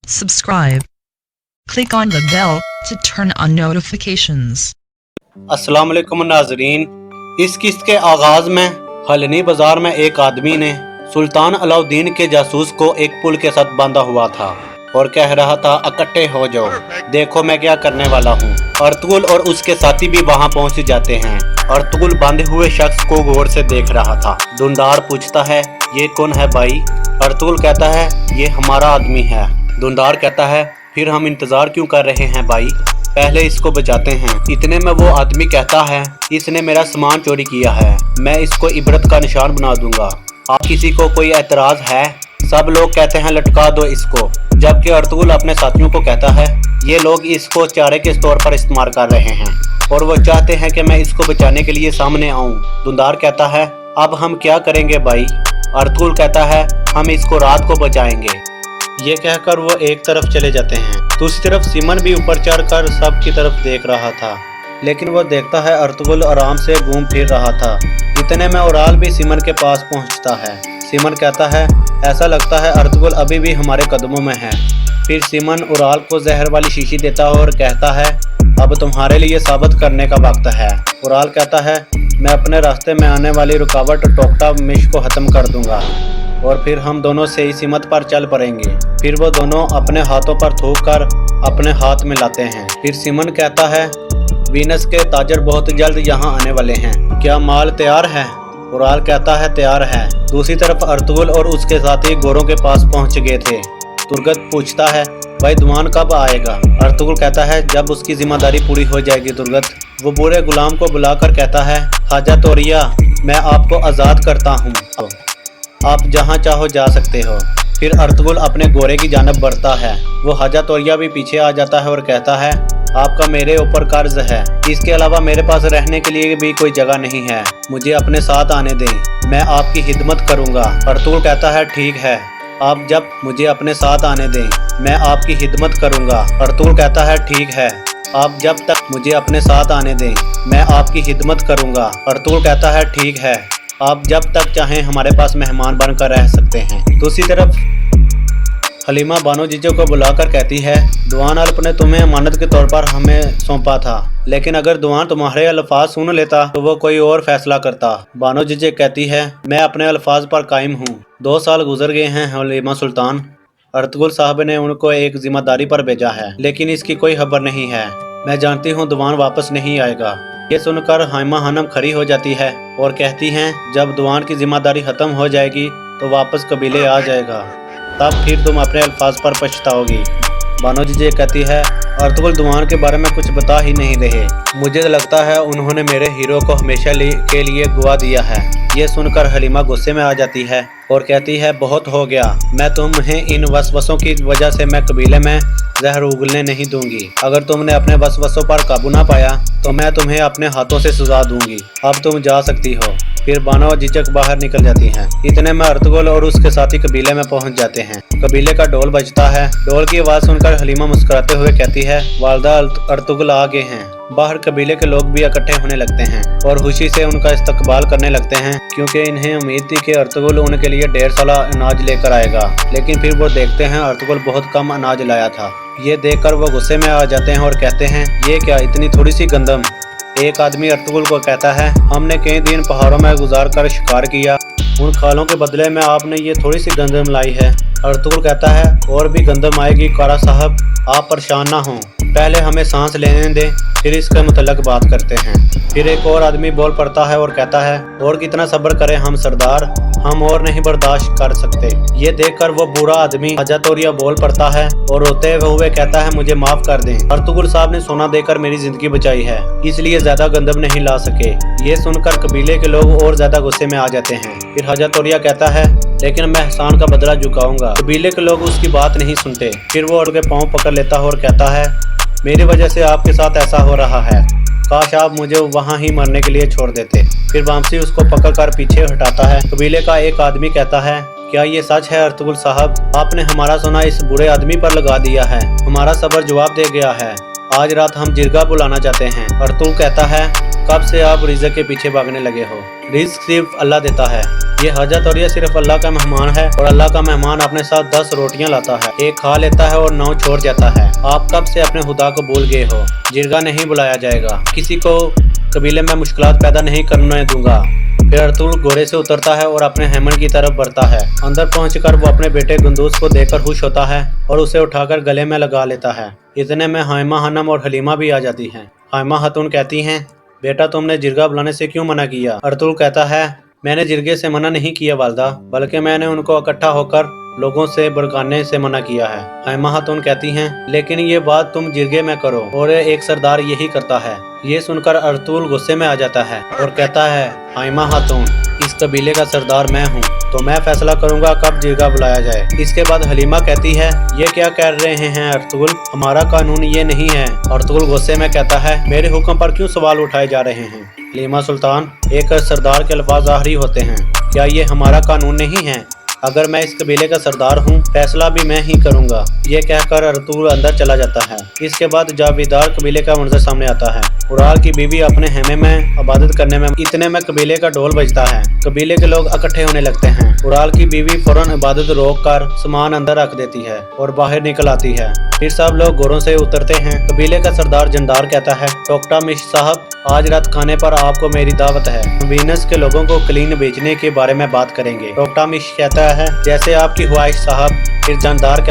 subscribe. Click on the bell to turn on notifications. अस्सलाम वालेकुम नाज़रीन। इस किस्त के आगाज में हलनी बाजार में एक आदमी ने सुल्तान अलाउद्दीन के जासूस को एक पुल के साथ बांधा हुआ था और कह रहा था इकट्ठे हो जाओ, देखो मैं क्या करने वाला हूँ। अर्तुगरुल और उसके साथी भी वहाँ पहुँच जाते हैं। अर्तुगरुल बांधे हुए शख्स को गौर से देख रहा था। धुंधार पूछता है, ये कौन है भाई? अर्तुगरुल कहता है, ये हमारा आदमी है। धुंधार कहता है, फिर हम इंतजार क्यों कर रहे हैं भाई, पहले इसको बचाते हैं। इतने में वो आदमी कहता है, इसने मेरा सामान चोरी किया है, मैं इसको इबरत का निशान बना दूंगा। आप किसी को कोई एतराज है? सब लोग कहते हैं लटका दो इसको। जबकि अर्तुगरुल अपने साथियों को कहता है, ये लोग इसको चारे के तौर पर इस्तेमाल कर रहे हैं और वो चाहते हैं कि मैं इसको बचाने के लिए सामने आऊं। धुंधार कहता है, अब हम क्या करेंगे भाई? अर्तुगरुल कहता है, हम इसको रात को बचाएंगे। ये कहकर वो एक तरफ चले जाते हैं। दूसरी तरफ सिमन भी ऊपर चढ़कर सब की तरफ देख रहा था, लेकिन वो देखता है अर्तुगरुल आराम से घूम फिर रहा था। इतने में ओराल भी सिमन के पास पहुंचता है। सिमन कहता है, ऐसा लगता है अर्तुगरुल अभी भी हमारे कदमों में है। फिर सिमन ओराल को जहर वाली शीशी देता है और कहता है, अब तुम्हारे लिए साबित करने का वक्त है। ओराल कहता है, मैं अपने रास्ते में आने वाली रुकावट टोकटा मिश को खत्म कर दूंगा और फिर हम दोनों सही सिमत पर चल पड़ेंगे। फिर वो दोनों अपने हाथों पर थूक कर अपने हाथ मिलाते हैं। फिर सिमन कहता है, वीनस के ताजर बहुत जल्द यहाँ आने वाले हैं, क्या माल तैयार है? ओराल कहता है, तैयार है। दूसरी तरफ अर्तुगरुल और उसके साथी गोरों के पास पहुँच गए थे। तुर्गत पूछता है, भाई दुआन कब आएगा? अर्तुगरुल कहता है, जब उसकी जिम्मेदारी पूरी हो जाएगी तुर्गत। वो बूढ़े गुलाम को बुलाकर कहता है, हाजा तोरिया, मैं आपको आज़ाद करता हूँ, आप जहाँ चाहो जा सकते हो। फिर अर्तुगरुल अपने गोरे की जानब बढ़ता है। वो हाजा तोरिया भी पीछे आ जाता है और कहता है, आपका मेरे ऊपर कर्ज है, इसके अलावा मेरे पास रहने के लिए भी कोई जगह नहीं है, मुझे अपने साथ आने दें, मैं आपकी खिदमत करूँगा। अर्तुगरुल कहता है, ठीक है, आप जब मुझे अपने साथ आने दें, मैं आपकी खिदमत करूँगा। अर्तुगरुल कहता है, ठीक है, आप जब तक मुझे अपने साथ आने दें, मैं आपकी खिदमत करूँगा। अर्तुगरुल कहता है, ठीक है, आप जब तक चाहें हमारे पास मेहमान बनकर रह सकते हैं। दूसरी तरफ हलीमा बानो जीजो को बुलाकर कहती है, दुआन अल्प ने तुम्हें अमानत के तौर पर हमें सौंपा था, लेकिन अगर दुआन तुम्हारे अल्फाज सुन लेता तो वो कोई और फैसला करता। बानो जीजो कहती है, मैं अपने अल्फाज पर कायम हूँ। 2 साल गुजर गए हैं हलीमा सुल्तान, अर्तुगरुल साहब ने उनको एक जिम्मेदारी पर भेजा है, लेकिन इसकी कोई खबर नहीं है। मैं जानती हूँ दुआन वापस नहीं आएगा। ये सुनकर हाइमा हनम खड़ी हो जाती है और कहती हैं, जब दुआन की जिम्मेदारी खत्म हो जाएगी तो वापस कबीले आ जाएगा, तब फिर तुम अपने अल्फाज पर पछताओगी। बानो जीजे कहती है, अर्तुगरुल दुआन के बारे में कुछ बता ही नहीं रहे, मुझे लगता है उन्होंने मेरे हीरो को हमेशा के लिए गुआ दिया है। ये सुनकर हलीमा गुस्से में आ जाती है और कहती है, बहुत हो गया, मैं तुम्हें इन वसवसों की वजह से मैं कबीले में जहर उगलने नहीं दूंगी। अगर तुमने अपने वसवसों पर काबू ना पाया तो मैं तुम्हें अपने हाथों से सजा दूंगी, अब तुम जा सकती हो। फिर बानो झिझक बाहर निकल जाती हैं। इतने में अर्तुगरुल और उसके साथी कबीले में पहुंच जाते हैं। कबीले का ढोल बजता है। ढोल की आवाज़ सुनकर हलीमा मुस्कुराते हुए कहती है, वालदा अर्तुगरुल आ गए हैं। बाहर कबीले के लोग भी इकट्ठे होने लगते हैं और खुशी से उनका इस्तकबाल करने लगते हैं, क्योंकि इन्हें उम्मीद थी कि अर्तुगरुल उनके लिए ढेर सारा अनाज लेकर आएगा। लेकिन फिर वो देखते हैं अर्तुगरुल बहुत कम अनाज लाया था। ये देखकर वो गुस्से में आ जाते हैं और कहते हैं, ये क्या, इतनी थोड़ी सी गंदम? एक आदमी अर्तुगरुल को कहता है, हमने कई दिन पहाड़ों में गुजार कर शिकार किया, उन खालों के बदले में आपने ये थोड़ी सी गंदम लाई है। अर्तुगरुल कहता है, और भी गंदम आएगी कारा साहब, आप परेशान ना हों, पहले हमें सांस लेने दें, फिर इसके मुतल्लक बात करते हैं। फिर एक और आदमी बोल पड़ता है और कहता है, और कितना सब्र करें हम सरदार, हम और नहीं बर्दाश्त कर सकते। ये देखकर वो बुरा आदमी हाजा तोरिया बोल पड़ता है और रोते हुए कहता है, मुझे माफ कर दें, अर्तुगरुल साहब ने सोना देकर मेरी जिंदगी बचाई है, इसलिए ज्यादा गंदम नहीं ला सके। ये सुनकर कबीले के लोग और ज्यादा गुस्से में आ जाते हैं। फिर हाजा तोरिया कहता है, लेकिन मैं एहसान का बदला चुकाऊंगा। कबीले के लोग उसकी बात नहीं सुनते। फिर वो उनके पाँव पकड़ लेता है और कहता है, मेरी वजह से आपके साथ ऐसा हो रहा है, काश आप मुझे वहाँ ही मरने के लिए छोड़ देते। फिर वामसी उसको पकड़कर पीछे हटाता है। कबीले का एक आदमी कहता है, क्या ये सच है अर्तुगरुल साहब, आपने हमारा सोना इस बूढ़े आदमी पर लगा दिया है? हमारा सब्र जवाब दे गया है, आज रात हम जिरगा बुलाना चाहते हैं। अर्तुगरुल कहता है, कब से आप रिज़्क के पीछे भागने लगे हो? रिज़्क सिर्फ अल्लाह देता है। ये हजरत और ये सिर्फ अल्लाह का मेहमान है और अल्लाह का मेहमान अपने साथ 10 रोटियां लाता है, एक खा लेता है और 9 छोड़ जाता है। आप कब से अपने खुदा को भूल गए हो? जिरगा नहीं बुलाया जाएगा, किसी को कबीले में मुश्किलात पैदा नहीं करने दूंगा। फिर अर्तुगरुल घोड़े से उतरता है और अपने हेमन की तरफ बढ़ता है। अंदर पहुंचकर वो अपने बेटे गुंदुस को देखकर खुश होता है और उसे उठाकर गले में लगा लेता है। इतने में हाइमा हनम और हलीमा भी आ जाती हैं। हाइमा खातून कहती हैं, बेटा तुमने जिरगा बुलाने से क्यों मना किया? अर्तुगरुल कहता है, मैंने जिरगे से मना नहीं किया वालदा, बल्कि मैंने उनको इकट्ठा होकर लोगों से भड़काने से मना किया है। हाइमा खातून कहती हैं, लेकिन ये बात तुम जिरगे में करो और एक सरदार यही करता है। ये सुनकर अर्तुगरुल गुस्से में आ जाता है और कहता है, हाइमा खातून, इस कबीले का सरदार मैं हूँ, तो मैं फैसला करूंगा कब जिरगा बुलाया जाए। इसके बाद हलीमा कहती है, ये क्या कह रहे हैं अर्तुगरुल, हमारा कानून ये नहीं है। अर्तुगरुल गुस्से में कहता है, मेरे हुक्म पर क्यों सवाल उठाए जा रहे हैं? हलीमा सुल्तान, एक सरदार के अल्फाज आखिरी होते हैं, क्या ये हमारा कानून नहीं है? अगर मैं इस कबीले का सरदार हूँ, फैसला भी मैं ही करूँगा। ये कहकर अर्तुगरुल अंदर चला जाता है। इसके बाद जावेदार कबीले का मंजर सामने आता है। उराल की बीवी अपने हेमे में इबादत करने में, इतने में कबीले का ढोल बजता है। कबीले के लोग इकट्ठे होने लगते हैं। उराल की बीवी फौरन इबादत रोक कर सामान अंदर रख देती है और बाहर निकल आती है। फिर सब लोग घोड़ों से उतरते हैं। कबीले का सरदार जंदार कहता है, टोकटामिश साहब, आज रात खाने पर आपको मेरी दावत है। वीनस के लोगों को कलीन बेचने के बारे में बात करेंगे। टोकटामिश कहता है, जैसे आपकी ख्वाहिश साहब। फिर जंदार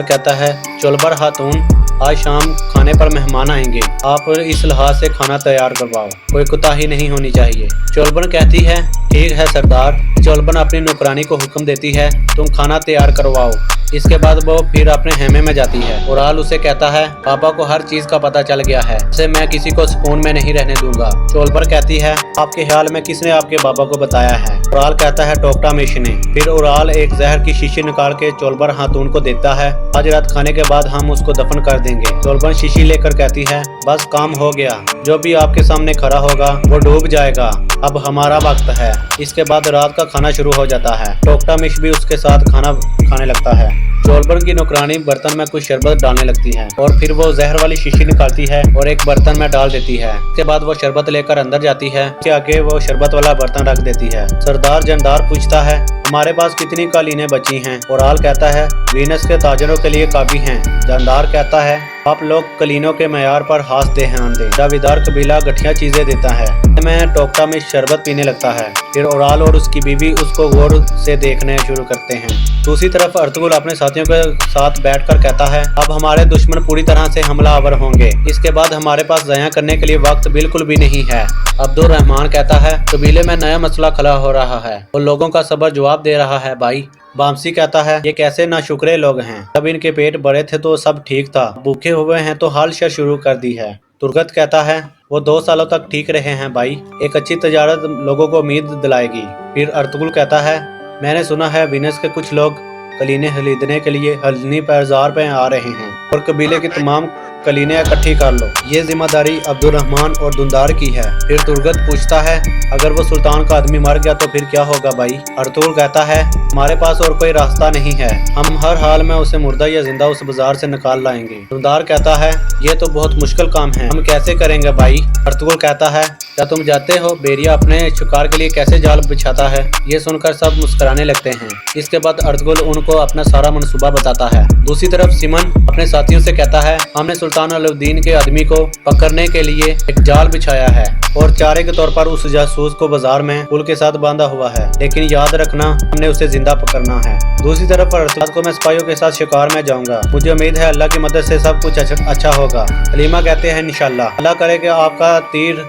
कहता है, चोलबर खातून, आज शाम खाने पर मेहमान आएंगे, आप इस लिहाज से खाना तैयार करवाओ, कोई कोताही नहीं होनी चाहिए। चोलबन कहती है, ठीक है सरदार। चोलबन अपनी नौकरानी को हुक्म देती है, तुम खाना तैयार करवाओ। इसके बाद वो फिर अपने हेमे में जाती है। उराल उसे कहता है, पापा को हर चीज का पता चल गया है, इसे मैं किसी को सुकून में नहीं रहने दूंगा। चोलबर कहती है, आपके ख्याल में किसने आपके बाबा को बताया है? उराल कहता है, टोकटामिश ने। फिर उराल एक जहर की शीशी निकाल के चोलबर खातून को देता है, आज रात खाने के बाद हम उसको दफन कर देंगे। चोलबर शीशी लेकर कहती है, बस काम हो गया, जो भी आपके सामने खड़ा होगा वो डूब जाएगा, अब हमारा वक्त है। इसके बाद रात का खाना शुरू हो जाता है। टोकटामिश भी उसके साथ खाना खाने लगता है। चोलबन की नौकरानी बर्तन में कुछ शरबत डालने लगती है और फिर वो जहर वाली शीशी निकालती है और एक बर्तन में डाल देती है। इसके बाद वो शरबत लेकर अंदर जाती है, उसके आगे वो शरबत वाला बर्तन रख देती है। सरदार जंदार पूछता है, हमारे पास कितनी कालीनें बची हैं? उराल कहता है, वीनस के ताजरों के लिए काफी हैं। जंदार कहता है, आप लोग कलीनों के मयार पर हाथ ध्यान दें। जावेदार कबीला गठिया चीजें देता है। में टोकटा में शरबत पीने लगता है। फिर उराल और उसकी बीवी उसको गौर से देखने शुरू करते हैं। दूसरी तरफ अर्तुगरुल अपने साथियों के साथ बैठकर कहता है, अब हमारे दुश्मन पूरी तरह से हमलावर होंगे, इसके बाद हमारे पास ज़या करने के लिए वक्त बिल्कुल भी नहीं है। अब्दुल रहमान कहता है, कबीले में नया मसला खड़ा हो रहा है और लोगों का सब्र जवाब दे रहा है भाई। बामसी कहता है, ये कैसे नाशुक्रे लोग हैं, जब इनके पेट बड़े थे तो सब ठीक था, भूखे हुए हैं तो हाल शर शुरू कर दी है। तुर्गत कहता है, वो 2 सालों तक ठीक रहे हैं भाई, एक अच्छी तजारत लोगों को उम्मीद दिलाएगी। फिर अर्तुगरुल कहता है, मैंने सुना है वीनस के कुछ लोग कलीने खरीदने के लिए हल्दनी बाजार पे आ रहे हैं और कबीले की तमाम कलीने इकट्ठी कर लो। ये जिम्मेदारी अब्दुल रहमान और दुंदार की है। फिर तुर्गत पूछता है, अगर वो सुल्तान का आदमी मर गया तो फिर क्या होगा भाई? अर्तुगरुल कहता है, हमारे पास और कोई रास्ता नहीं है, हम हर हाल में उसे मुर्दा या जिंदा उस बाजार से निकाल लाएंगे। दुंदार कहता है, ये तो बहुत मुश्किल काम है, हम कैसे करेंगे भाई? अर्तुगरुल कहता है, क्या तुम जानते हो बेरिया अपने शिकार के लिए कैसे जाल बिछाता है? ये सुनकर सब मुस्कुराने लगते हैं। इसके बाद अर्तुगरुल उनको अपना सारा मनसूबा बताता है। दूसरी तरफ सिमन अपने साथियों से कहता है, हमने सुल्तान अलाउद्दीन के आदमी को पकड़ने के लिए एक जाल बिछाया है और चारे के तौर पर उस जासूस को बाजार में पुल के साथ बांधा हुआ है, लेकिन याद रखना हमने उसे जिंदा पकड़ना है। दूसरी तरफ रात को मैं सिपाहियों के साथ शिकार में जाऊंगा, मुझे उम्मीद है अल्लाह की मदद से सब कुछ अच्छा होगा। हलीमा कहते हैं, इंशाल्लाह, अल्लाह करे कि आपका तीर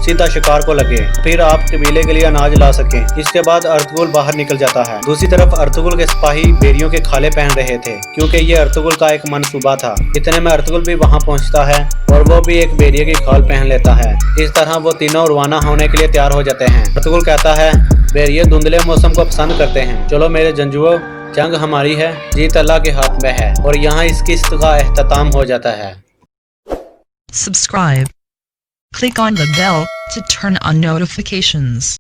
सीधा शिकार को लगे, फिर आप कबीले के लिए अनाज ला सकें। इसके बाद अर्तुगरुल बाहर निकल जाता है। दूसरी तरफ अर्तुगरुल के सिपाही बेरियों के खाले पहन रहे थे, क्योंकि ये अर्तुगरुल का एक मनसूबा था। इतने में अर्तुगरुल भी वहां पहुंचता है और वो भी एक बेरिया की खाल पहन लेता है। इस तरह वो तीनों रवाना होने के लिए तैयार हो जाते हैं। अर्तुगरुल कहता है, बेरिया धुंधले मौसम को पसंद करते हैं, चलो मेरे जंजुओं, जंग हमारी है, जीत अल्लाह के हाथ में है। और यहाँ इस किस्त का एख्ताम हो जाता है। Subscribe. Click on the bell to turn on notifications.